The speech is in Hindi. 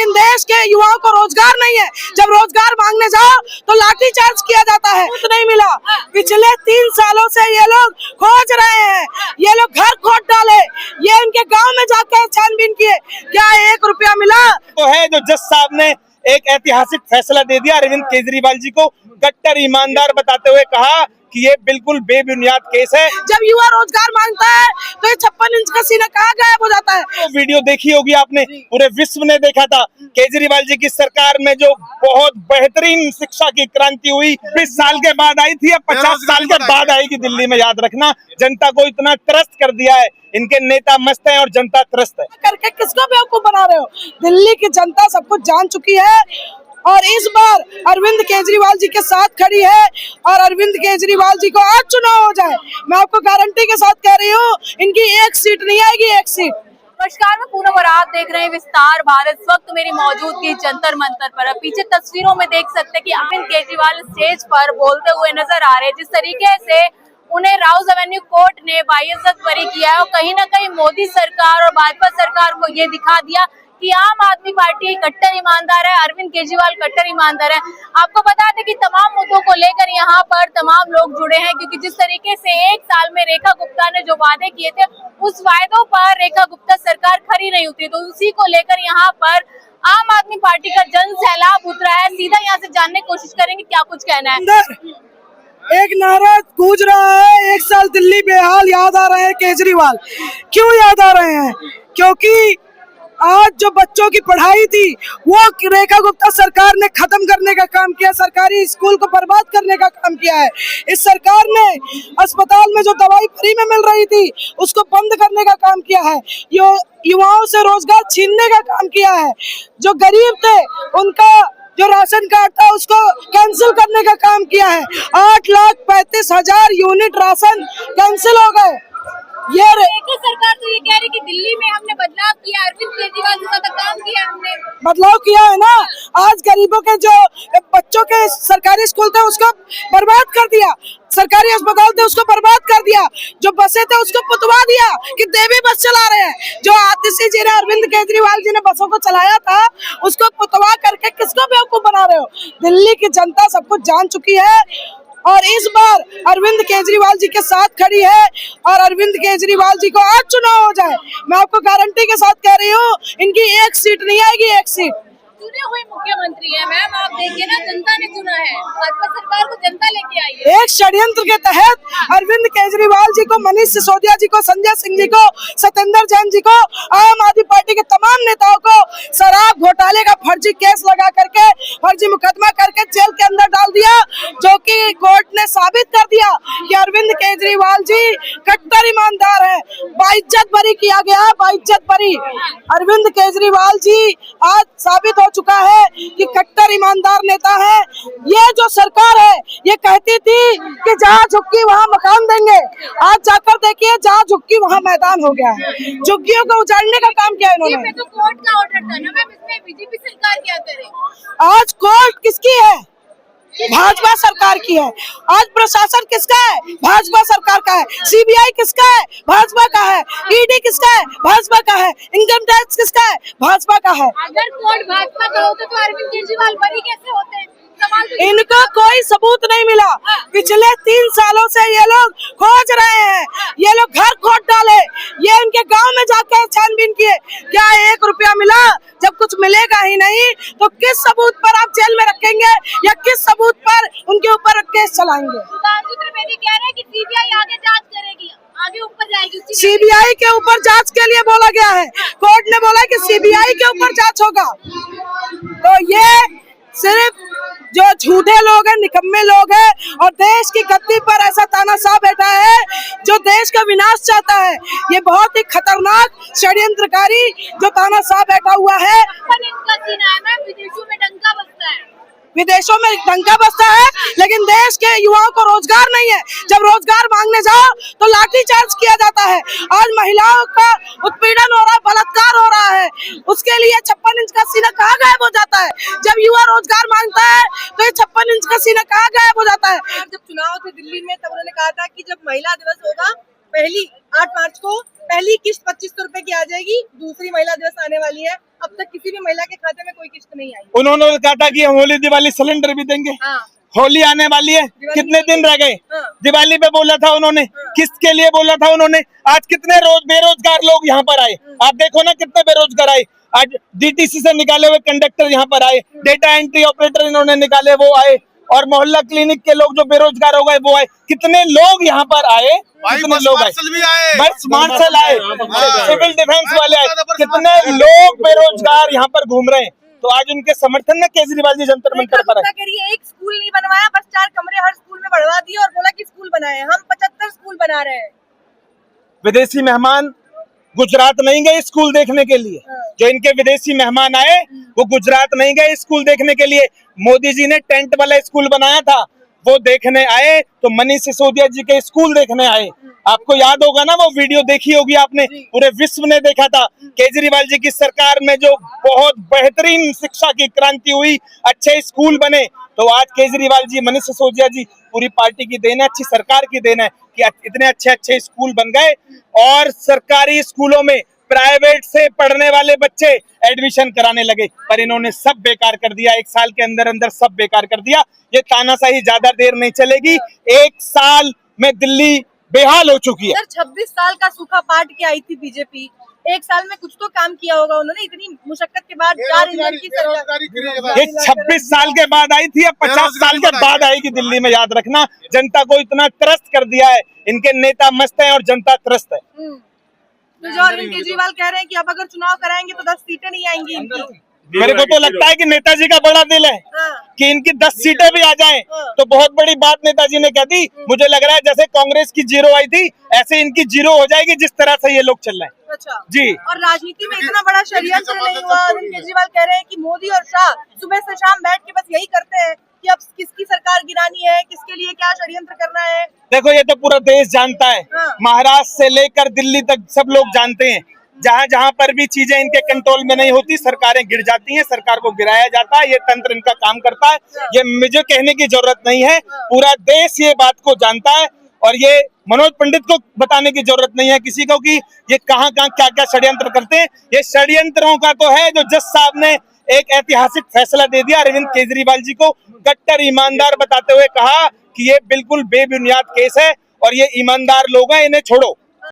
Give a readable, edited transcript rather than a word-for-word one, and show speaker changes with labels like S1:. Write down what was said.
S1: लेकिन देश के युवाओं को रोजगार नहीं है। जब रोजगार मांगने जाओ तो लाठी चार्ज किया जाता है। नहीं मिला। पिछले 3 सालों से ये लोग खोज रहे हैं, ये लोग घर खोद डाले, ये इनके गांव में जाकर छानबीन किए, क्या 1 रुपया मिला?
S2: तो है जो जज साहब ने एक ऐतिहासिक फैसला दे दिया अरविंद केजरीवाल जी को, कट्टर ईमानदार बताते हुए कहा कि ये बिल्कुल बेबुनियाद केस है।
S1: जब युवा रोजगार मांगता है तो ये 56 इंच का सीना कहाँ गायब हो जाता है?
S2: तो वीडियो देखी होगी आपने, पूरे विश्व ने देखा था। केजरीवाल जी की सरकार में जो बहुत बेहतरीन शिक्षा की क्रांति हुई 20 साल के बाद आई थी, अब 50 साल के बाद आएगी दिल्ली में, याद रखना। जनता को इतना त्रस्त कर दिया है, इनके नेता मस्त हैं और जनता त्रस्त है।
S1: करके किसको बेवकूफ बना रहे हो? दिल्ली की जनता सब कुछ जान चुकी है और इस बार अरविंद केजरीवाल जी के साथ खड़ी है और अरविंद केजरीवाल जी को आज चुनाव हो जाए, मैं आपको गारंटी के साथ कह रही हूँ, इनकी 1 सीट नहीं आएगी, 1 सीट।
S3: नमस्कार, मैं पूनम और आप देख रहे हैं विस्तार भारत। इस वक्त मेरी मौजूद थी जंतर मंतर पर। अब पीछे तस्वीरों में देख सकते हैं कि अरविंद केजरीवाल स्टेज पर बोलते हुए नजर आ रहे हैं। जिस तरीके से उन्हें राउज एवेन्यू कोर्ट ने बाइज्जत बरी किया है और कहीं ना कहीं मोदी सरकार और भाजपा सरकार को ये दिखा दिया कि आम आदमी पार्टी कट्टर ईमानदार है, अरविंद केजरीवाल कट्टर ईमानदार है। आपको बता दें कि तमाम मुद्दों को लेकर यहाँ पर तमाम लोग जुड़े हैं, क्योंकि जिस तरीके से 1 साल में रेखा गुप्ता ने जो वादे किए थे, उस वायदों पर रेखा गुप्ता सरकार खरी नहीं उतरी, तो उसी को लेकर यहाँ पर आम आदमी पार्टी का जन सैलाब उतरा है। सीधा यहाँ से जानने की कोशिश करेंगे क्या कुछ कहना है।
S1: एक नारा गूंज रहा है, 1 साल दिल्ली बेहाल, याद आ रहे हैं केजरीवाल। क्यों याद आ रहे हैं? क्योंकि आज जो बच्चों की पढ़ाई थी वो रेखा गुप्ता सरकार ने खत्म करने का काम किया, सरकारी स्कूल को बर्बाद करने का काम किया है। इस सरकार ने अस्पताल में जो दवाई फ्री में मिल रही थी उसको बंद करने का काम किया है, युवाओं से रोजगार छीनने का काम किया है। जो गरीब थे उनका जो राशन कार्ड था उसको कैंसिल करने का काम किया है। 8,35,000 यूनिट राशन कैंसिल हो गए। ये
S3: सरकार तो ये कह रही कि दिल्ली में हमने बदलाव किया, अरविंद केजरीवाल के साथ काम किया, हमने
S1: बदलाव किया है ना। आज गरीबों के जो बच्चों के सरकारी स्कूल थे उसको बर्बाद कर दिया, सरकारी अस्पताल थे उसको बर्बाद कर दिया, जो बसें थे उसको पुतवा दिया कि देवी बस चला रहे हैं। जो आतिशी जी ने, अरविंद केजरीवाल जी ने बसों को चलाया था उसको पुतवा करके किसको बेवकूफ बना रहे हो? दिल्ली की जनता सब कुछ जान चुकी है और इस बार अरविंद केजरीवाल जी के साथ खड़ी है और अरविंद केजरीवाल जी को आज चुनाव हो जाए, मैं आपको गारंटी के साथ कह रही हूँ, इनकी 1 सीट नहीं आएगी, 1 सीट।
S3: चुने हुए मुख्यमंत्री है मैम, आप देखिए ना, जनता ने चुना है, भाजपा सरकार को जनता लेके आई है।
S1: एक षड्यंत्र के तहत अरविंद केजरीवाल जी को, मनीष सिसोदिया जी को, संजय सिंह जी को, सत्येंद्र जैन जी को, आम आदमी पार्टी के तमाम नेताओं को शराब घोटाले का फर्जी केस लगा करके, फर्जी मुकदमा करके जेल के अंदर डाल दिया, जो कि कोर्ट ने साबित कर दिया कि अरविंद केजरीवाल जी कट्टर ईमानदार है। बाइज्जत बरी किया गया, बाइज्जत बरी। अरविंद केजरीवाल जी आज साबित हो चुका है कि कट्टर ईमानदार नेता है। ये जो सरकार है ये कहती थी कि जहाँ झुक्गी वहाँ मकान देंगे, आज जाकर देखिए जहाँ झुक्गी वहाँ मैदान हो गया है। झुग्गियों को उजाड़ने का काम किया इन्होंने।
S3: तो कोर्ट का ऑर्डर था ना मैम, इसमें बीजेपी सरकार क्या करे?
S1: आज कोर्ट किसकी है? भाजपा सरकार की है। आज प्रशासन किसका है? भाजपा सरकार का है। सीबीआई किसका है? भाजपा का है। ईडी किसका है? भाजपा का है। इनकम टैक्स किसका है? भाजपा का है।
S3: अगर कोर्ट भाजपा का होता तो अरविंद केजरीवाल बरी कैसे होते?
S1: इनको कोई सबूत नहीं मिला। पिछले 3 सालों से ये लोग खोज रहे हैं, ये लोग घर खोद डाले, ये इनके गांव में जाकर छानबीन किए, क्या 1 रुपया मिला? जब कुछ मिलेगा ही नहीं तो किस सबूत पर आप जेल में रखेंगे या किस सबूत पर उनके ऊपर केस चलाएंगे?
S3: कह रहे हैं कि सीबीआई आगे जांच करेगी, आगे ऊपर जाएगी।
S1: सीबीआई के ऊपर जांच के लिए बोला गया है, कोर्ट ने बोला कि सीबीआई के ऊपर जांच होगा। तो ये सिर्फ जो झूठे लोग हैं, निकम्मे लोग हैं और देश की गद्दी पर ऐसा तानाशाह बैठा है जो देश का विनाश चाहता है। ये बहुत ही खतरनाक षड्यंत्रकारी जो तानाशाह बैठा हुआ है।
S3: विदेशों में डंका बजता है,
S1: विदेशों में डंका बजता है, लेकिन देश के युवाओं को रोजगार नहीं है। जब रोजगार मांगने जाओ तो लाठी चार्ज किया जाता है। आज महिलाओं का उत्पीड़न हो रहा है, बलात्कार हो रहा है, उसके लिए 56 इंच का सीना कहाँ गायब हो जाता है? जब युवा रोजगार मांगता है तो ये 56 इंच का सीना कहाँ गायब हो जाता है?
S4: जब चुनाव थे दिल्ली में तब उन्होंने कहा था कि जब महिला दिवस होगा, पहली 8 मार्च को पहली किस्त 2500 रुपए की आ जाएगी, दूसरी महिला दिवस आने वाली है अब तक किसी भी महिला के खाते में कोई किस्त नहीं आई।
S2: उन्होंने कहा था कि हम होली दिवाली सिलेंडर भी देंगे।
S4: हाँ।
S2: होली आने वाली है, कितने दिन रह गए?
S4: हाँ।
S2: दिवाली पे बोला था उन्होंने, किस्त के लिए बोला था उन्होंने। आज कितने बेरोजगार लोग यहाँ पर आए, आप देखो ना कितने बेरोजगार आए। आज डीटीसी से निकाले हुए कंडक्टर यहाँ पर आए, डेटा एंट्री ऑपरेटर इन्होंने निकाले वो आए, और मोहल्ला क्लिनिक के लोग जो बेरोजगार हो गए वो आए। कितने लोग यहाँ पर आए, कितने लोग आए, बस मार्शल आए, सिविल डिफेंस वाले आए, कितने लोग बेरोजगार यहाँ पर घूम रहे हैं। तो आज उनके समर्थन में केजरीवाल जी जंतर मंतर पर आए।
S4: एक स्कूल नहीं बनवाया, बस 4 कमरे हर स्कूल में बढ़वा दिए और बोला कि स्कूल बनाए। हम 75 स्कूल बना रहे हैं।
S2: विदेशी मेहमान गुजरात नहीं गए स्कूल देखने के लिए, जो इनके विदेशी मेहमान आए वो गुजरात नहीं गए स्कूल देखने के लिए। मोदी जी ने टेंट वाला स्कूल बनाया था, वो देखने आए, तो मनीष सिसोदिया जी के स्कूल देखने आए। आपको याद होगा ना, वो वीडियो देखी होगी आपने, पूरे विश्व ने देखा था। केजरीवाल जी की सरकार में जो बहुत बेहतरीन शिक्षा की क्रांति हुई, अच्छे स्कूल बने, तो आज केजरीवाल जी, मनीष सिसोदिया जी, पूरी पार्टी की देन है, अच्छी सरकार की देन है कि इतने अच्छे अच्छे स्कूल बन गए। और सरकारी स्कूलों में प्राइवेट से पढ़ने वाले बच्चे एडमिशन कराने लगे, पर इन्होंने सब बेकार कर दिया। 1 साल के अंदर अंदर सब बेकार कर दिया। ये तानाशाही ज्यादा देर नहीं चलेगी, 1 साल में दिल्ली बेहाल हो चुकी है।
S4: सर 26 साल का सूखा पाट के आई थी बीजेपी, 1 साल में कुछ तो काम किया होगा उन्होंने। इतनी मुशक्कत के बाद 4 इंजन की सरकार,
S2: ये 26 साल के बाद आई थी, अब 50 साल के बाद आएगी दिल्ली में, याद रखना। जनता को इतना त्रस्त कर दिया है, इनके नेता मस्त हैं और जनता त्रस्त है।
S4: तो जो अरविंद केजरीवाल कह रहे हैं कि अब अगर चुनाव कराएंगे तो 10 सीटें नहीं आएंगी इनकी।
S2: मेरे को तो लगता है कि नेताजी का बड़ा दिल है कि इनकी 10 सीटें भी आ जाएं तो बहुत बड़ी बात नेताजी ने कह दी। मुझे लग रहा है जैसे कांग्रेस की 0 आई थी, ऐसे इनकी 0 हो जाएगी, जिस तरह से ये लोग चल रहे हैं।
S4: अच्छा
S2: जी।
S4: और राजनीति में इतना बड़ा षड्यंत्र नहीं हुआ। अरविंद केजरीवाल कह रहे हैं कि मोदी और शाह सुबह से शाम बैठ के बस यही करते हैं कि अब किसकी सरकार गिरानी है, किसके लिए क्या षड्यंत्र करना है।
S2: देखो, ये तो पूरा देश जानता है, महाराष्ट्र से लेकर दिल्ली तक सब लोग जानते हैं। जहां जहां पर भी चीजें इनके कंट्रोल में नहीं होती, सरकारें गिर जाती हैं, सरकार को गिराया जाता है। ये तंत्र इनका काम करता है, ये मुझे कहने की जरूरत नहीं है, पूरा देश ये बात को जानता है। और ये मनोज पंडित को बताने की जरूरत नहीं है किसी को कि ये कहां कहां क्या क्या षड्यंत्र करते हैं। ये षड्यंत्रों का तो है जो जज साहब ने एक ऐतिहासिक फैसला दे दिया अरविंद केजरीवाल जी को, कट्टर ईमानदार बताते हुए कहा कि ये बिल्कुल बेबुनियाद केस है और ये ईमानदार लोग हैं, इन्हें छोड़ो।